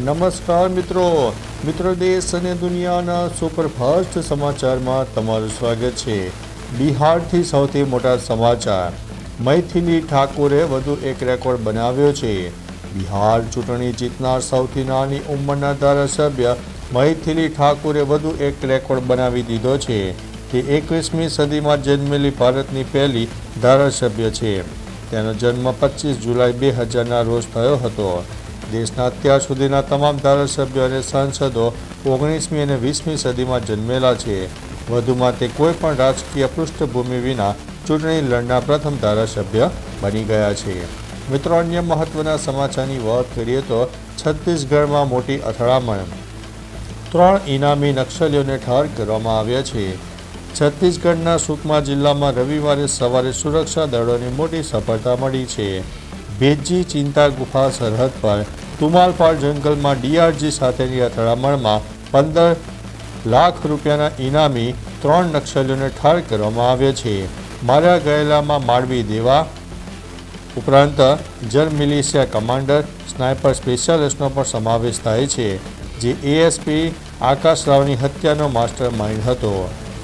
નમસ્કાર મિત્રો દેશ અને દુનિયાના સુપરફાસ્ટ સમાચારમાં તમારું સ્વાગત છે। બિહારથી સૌથી મોટા સમાચાર। મૈથિલી ઠાકુરે વધુ એક રેકોર્ડ બનાવ્યો છે। બિહાર ચૂંટણી જીતનાર સૌથી નાની ઉંમરના ધારાસભ્ય મૈથિલી ઠાકુરે વધુ એક રેકોર્ડ બનાવી દીધો છે। તે 21મી સદીમાં જન્મેલી ભારતની પહેલી ધારાસભ્ય છે। તેનો જન્મ 25 જુલાઈ 2000ના રોજ થયો હતો। દેશના અત્યાર સુધીના તમામ ધારાસભ્યો અને સાંસદો 19મી અને 20મી સદીમાં જન્મેલા છે। વધુમાં તે કોઈ પણ રાજકીય પૃષ્ઠભૂમિ વિના ચૂંટણી લડનાર પ્રથમ ધારાસભ્ય બની ગયા છે। મિત્રો, અન્ય મહત્વના સમાચારની વાત કરીએ તો છત્તીસગઢમાં મોટી અથડામણ, 3 ઇનામી નક્સલીઓને ઠાર કરવામાં આવ્યા છે। છત્તીસગઢના સુકમા જિલ્લામાં રવિવારે સવારે સુરક્ષા દળોની મોટી સફળતા મળી છે। ભેજી ચિંતા ગુફા સરહદ પર તુમાલપાડ જંગલમાં ડીઆરજી સાથેની અથડામણમાં 15 લાખ રૂપિયાના ઇનામી 3 નક્સલીઓને ઠાર કરવામાં આવ્યા છે। માર્યા ગયેલામાં માળવી દેવા ઉપરાંત જન મિલિશિયા કમાન્ડર, સ્નાઇપર સ્પેશિયાલિસ્ટનો પણ સમાવેશ થાય છે, જે એએસપી આકાશ રાવની હત્યાનો માસ્ટર માઇન્ડ હતો।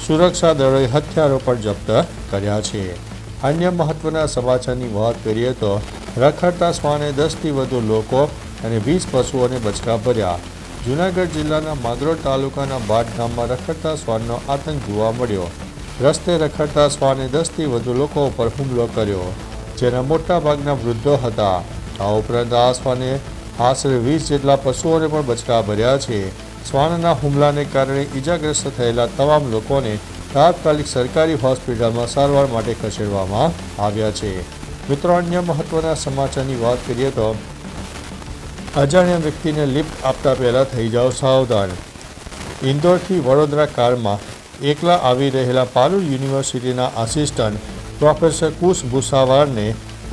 સુરક્ષા દળોએ હથિયારો પણ જપ્ત કર્યા છે। અન્ય મહત્વના સમાચારની વાત કરીએ તો રખડતા શ્વાને 10થી વધુ લોકો અને 20 પશુઓને બચકા ભર્યા। જૂનાગઢ જિલ્લાના માગરોળ તાલુકાના બાટ ગામમાં રખડતા શ્વાનનો આતંક જોવા મળ્યો। રસ્તે રખડતા શ્વાને 10થી વધુ લોકો ઉપર હુમલો કર્યો, જેના મોટા ભાગના વૃદ્ધો હતા। આ ઉપરાંત આ શ્વાને આશરે 20 જેટલા પશુઓને પણ બચકા ભર્યા છે। શ્વાનના હુમલાને કારણે ઈજાગ્રસ્ત થયેલા તમામ લોકોને તાત્કાલિક સરકારી હોસ્પિટલમાં સારવાર માટે ખસેડવામાં આવ્યા છે। મિત્રો, અન્ય મહત્વના સમાચારની વાત કરીએ તો અજાણ્યા વ્યક્તિને લિફ્ટ આપતા પહેલાં થઈ જાઓ સાવધાન। ઇન્દોરથી વડોદરા કારમાં એકલા આવી રહેલા પારુલ યુનિવર્સિટીના આસિસ્ટન્ટ પ્રોફેસર કુશ ભૂસાવારને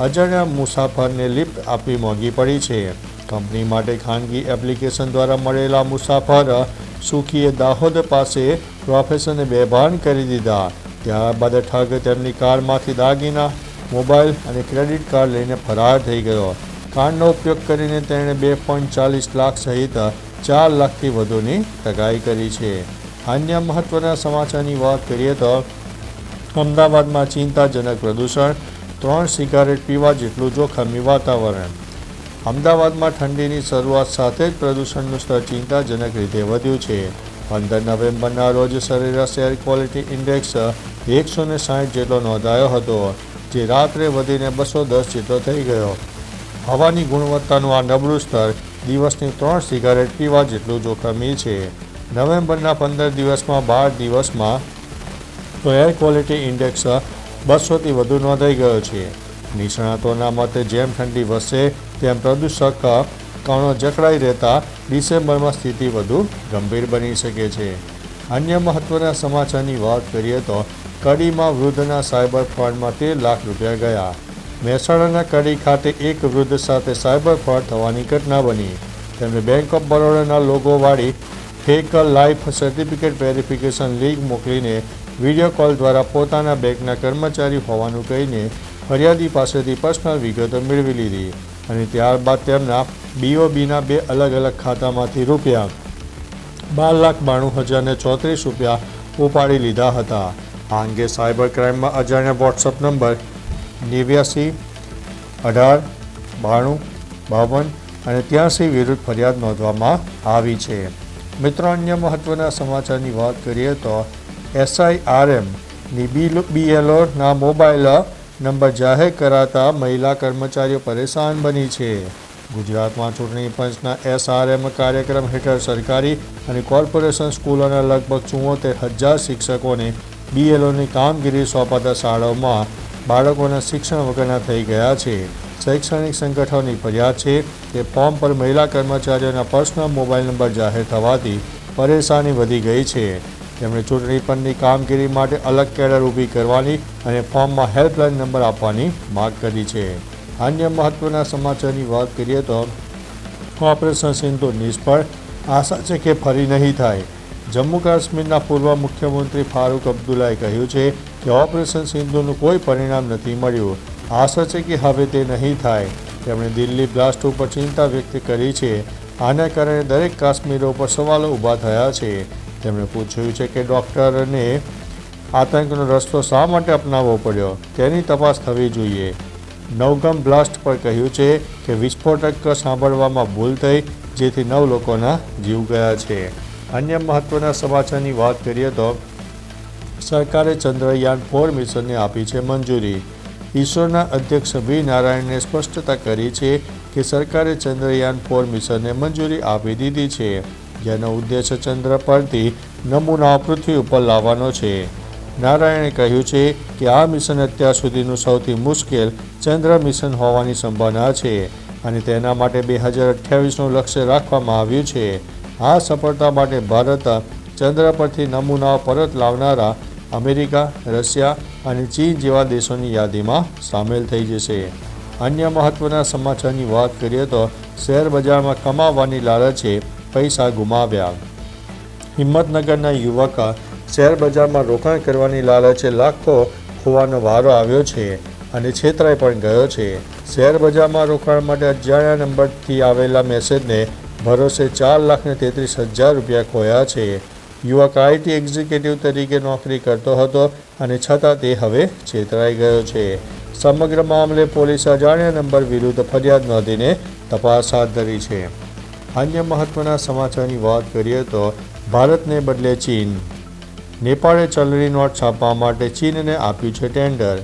અજાણ્યા મુસાફરને લિફ્ટ આપવી મોંઘી પડી છે। કંપની માટે ખાનગી એપ્લિકેશન દ્વારા મળેલા મુસાફર સુખીએ દાહોદ પાસે પ્રોફેસરને બેભાન કરી દીધા। ત્યારબાદ ઠગ તેમની કારમાંથી દાગીના, મોબાઈલ અને ક્રેડિટ કાર્ડ લઈને ફરાર થઈ ગયો। કાર્ડનો ઉપયોગ કરીને તેણે 2.40 લાખ સહિત 4 લાખથી વધુની ઠગાઈ કરી છે। અન્ય મહત્વના સમાચારની વાત કરીએ તો અમદાવાદમાં ચિંતાજનક પ્રદૂષણ, 3 સિગારેટ પીવા જેટલું જોખમી વાતાવરણ। અમદાવાદમાં ઠંડીની શરૂઆત સાથે જ પ્રદૂષણનું સ્તર ચિંતાજનક રીતે વધ્યું છે। 15 નવેમ્બરના રોજ સરેરાશ એર ક્વોલિટી ઇન્ડેક્સ 160 જેટલો નોંધાયો હતો, જે રાત્રે વધીને 210 જેટલો થઈ ગયો। હવાની ગુણવત્તાનું આ નબળું સ્તર દિવસની 3 સિગારેટ પીવા જેટલું જોખમી છે। નવેમ્બરના 15 દિવસમાં 12 દિવસમાં તો એર ક્વોલિટી ઇન્ડેક્સ 200થી વધુ નોંધાઈ ગયો છે। નિષ્ણાતોના મતે જેમ ઠંડી વધશે તેમ પ્રદૂષક કણો જકડાઈ રહેતા ડિસેમ્બરમાં સ્થિતિ વધુ ગંભીર બની શકે છે। અન્ય મહત્વના સમાચારની વાત કરીએ તો કડીમાં વૃદ્ધના સાયબર ફ્રોડમાં 13 લાખ રૂપિયા ગયા। મહેસાણાના કડી ખાતે એક વૃદ્ધ સાથે સાયબર ફ્રોડ થવાની ઘટના બની। તેમણે બેંક ઓફ બરોડાના લોગોવાળી fake life certificate verification link મોકલીને વિડીયો કોલ દ્વારા પોતાના બેંકના કર્મચારી હોવાનું કહીને ફરિયાદી પાસેથી પર્સનલ વિગતો મેળવી લીધી અને ત્યારબાદ તેમના બીઓબીના 2 અલગ અલગ ખાતામાંથી રૂપિયા 12,92,034 રૂપિયા ઉપાડી લીધા હતા। આ અંગે સાયબર ક્રાઇમમાં અજાણ્યા વોટ્સઅપ નંબર 89 18 92 52 અને 83 વિરુદ્ધ ફરિયાદ નોંધવામાં આવી છે। મિત્રો, અન્ય મહત્વના સમાચારની વાત કરીએ તો SIRMની BLOના મોબાઈલ નંબર જાહેર કરાતા મહિલા કર્મચારીઓ પરેશાન બની છે। ગુજરાતમાં ચૂંટણી પંચના SRM કાર્યક્રમ હેઠળ સરકારી અને કોર્પોરેશન સ્કૂલોના લગભગ 74,000 શિક્ષકોને BLOની કામગીરી સોંપાતા શાળાઓમાં બાળકોના શિક્ષણ વગરના થઈ ગયા છે। શૈક્ષણિક સંગઠનોની ફરિયાદ છે કે ફોર્મ પર મહિલા કર્મચારીઓના પર્સનલ મોબાઈલ નંબર જાહેર થવાથી પરેશાની વધી ગઈ છે। તેમણે ચૂંટણી પંચની કામગીરી માટે અલગ કેડર ઊભી કરવાની અને ફોર્મમાં હેલ્પલાઇન નંબર આપવાની માંગ કરી છે। અન્ય મહત્વના સમાચારની વાત કરીએ તો ઓપરેશન સિંધુ નિષ્ફળ, આશા છે કે ફરી નહીં થાય। જમ્મુ કાશ્મીરના પૂર્વ મુખ્યમંત્રી ફારૂક અબ્દુલ્લાએ કહ્યું છે કે ઓપરેશન સિંધુનું કોઈ પરિણામ નથી મળ્યું। આશા છે કે હવે તે નહીં થાય। તેમણે દિલ્હી બ્લાસ્ટ ઉપર ચિંતા વ્યક્ત કરી છે આના કારણે દરેક કાશ્મીરો પર સવાલો ઊભા થયા છે. તેમણે પૂછ્યું છે કે ડૉક્ટરને આતંકનો રસ્તો શા માટે અપનાવવો પડ્યો તેની તપાસ થવી જોઈએ. નવગમ બ્લાસ્ટ પર કહ્યું છે કે વિસ્ફોટક સાંભળવામાં ભૂલ થઈ જેથી 9 લોકોના જીવ ગયા છે. અન્ય મહત્વના સમાચારની વાત કરીએ તો સરકારે ચંદ્રયાન-4 મિશનને આપી છે મંજૂરી. ઈસરોના અધ્યક્ષ વી નારાયણને સ્પષ્ટતા કરી છે કે સરકારે ચંદ્રયાન-4 મિશનને મંજૂરી આપી દીધી છે, જેનો ઉદ્દેશ ચંદ્ર પરથી નમૂનાઓ પૃથ્વી ઉપર લાવવાનો છે. નારાયણે કહ્યું છે કે આ મિશન અત્યાર સુધીનું સૌથી મુશ્કેલ ચંદ્ર મિશન હોવાની સંભાવના છે અને તેના માટે 2028નું લક્ષ્ય રાખવામાં આવ્યું છે. આ સફળતા માટે ભારત ચંદ્ર પરથી નમૂનાઓ પરત લાવનારા અમેરિકા, રશિયા અને ચીન જેવા દેશોની યાદીમાં સામેલ થઈ જશે. અન્ય મહત્વના સમાચારની વાત કરીએ તો શેર બજારમાં કમાવાની લાલચે પૈસા ગુમાવ્યા. હિંમતનગરના યુવક શેર બજારમાં રોકાણ કરવાની લાલચે લાખો ખોવાનો વારો આવ્યો છે અને છેતરાઈ પણ ગયો છે. શેર બજારમાં રોકાણ માટે અજાણ્યા નંબરથી આવેલા મેસેજને ભરોસે 4,33,000 રૂપિયા ખોયા છે. યુવક આઈટી એક્ઝિક્યુટિવ તરીકે નોકરી કરતો હતો અને છતાં તે હવે છેતરાઈ ગયો છે. સમગ્ર મામલે પોલીસે અજાણ્યા નંબર વિરુદ્ધ ફરિયાદ નોંધીને તપાસ હાથ ધરી છે. અન્ય મહત્વના સમાચારની વાત કરીએ તો ભારતને બદલે ચીન. નેપાળે ચલણી નોટ છાપવા માટે ચીનને આપ્યું છે ટેન્ડર.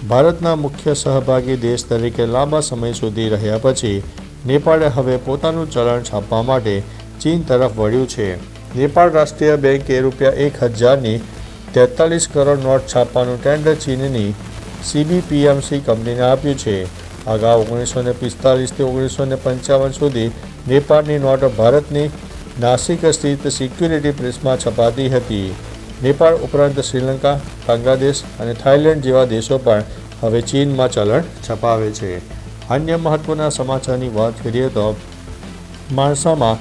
ભારતના મુખ્ય સહભાગી દેશ તરીકે લાંબા સમય સુધી રહ્યા પછી નેપાળે હવે પોતાનું ચલણ છાપવા માટે ચીન તરફ વળ્યું છે. નેપાળ રાષ્ટ્રીય બેંકે ₹1,000ની 43 કરોડ નોટ છાપવાનું ટેન્ડર ચીનની CBPMC કંપનીને આપ્યું છે. અગાઉ 1945થી 1955 સુધી નેપાળની નોટ ભારતની નાસિક સ્થિત સિક્યુરિટી પ્રેસમાં છપાતી હતી. નેપાળ ઉપરાંત શ્રીલંકા, બાંગ્લાદેશ અને થાઇલેન્ડ જેવા દેશો પણ હવે ચીનમાં ચલણ છપાવે છે. અન્ય મહત્વના સમાચારની વાત કરીએ તો માણસામાં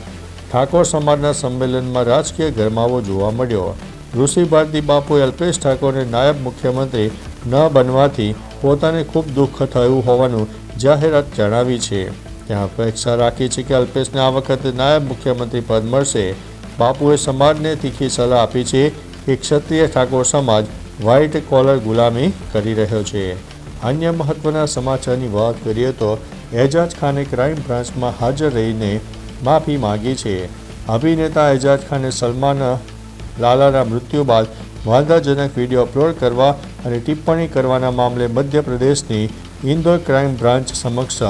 ઠાકોર સમાજના સંમેલનમાં રાજકીય ગરમાવો જોવા મળ્યો. ઋષિ ભારતી બાપુએ અલ્પેશ ઠાકોરને નાયબ મુખ્યમંત્રી ન બનવાથી પોતાને ખૂબ દુઃખ થયું હોવાનું જાહેરાત જણાવી છે. ત્યાં અપેક્ષા રાખી છે કે અલ્પેશને આ વખતે નાયબ મુખ્યમંત્રી પદ મળશે. બાપુએ સમાજને તીખી સલાહ આપી છે કે ક્ષત્રિય ઠાકોર સમાજ વ્હાઇટ કોલર ગુલામી કરી રહ્યો છે. અન્ય મહત્વના સમાચારની વાત કરીએ તો એજાજ ખાને ક્રાઇમ બ્રાન્ચમાં હાજર રહીને માફી માંગી છે. અભિનેતા એજાજ ખાને સલમાન લાલાના મૃત્યુ બાદ વાંધાજનક વિડીયો અપલોડ કરવા અને ટિપ્પણી કરવાના મામલે મધ્યપ્રદેશની ઇન્દોર ક્રાઇમ બ્રાન્ચ સમક્ષ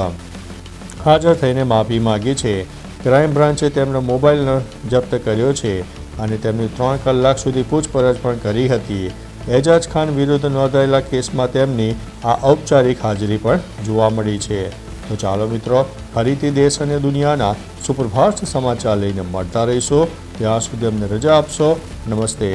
હાજર થઈને માફી માંગી છે. ક્રાઇમ બ્રાન્ચે તેમનો મોબાઈલ જપ્ત કર્યો છે અને તેમની 3 કલાક સુધી પૂછપરછ પણ કરી હતી. એજાજ ખાન વિરુદ્ધ નોંધાયેલા કેસમાં તેમની આ ઔપચારિક હાજરી પણ જોવા મળી છે. તો ચાલો મિત્રો, ફરીથી દેશ અને દુનિયાના સુપરફાસ્ટ સમાચાર લઈને મળતા રહીશું. ત્યાં સુધી અમને રજા આપશો. નમસ્તે.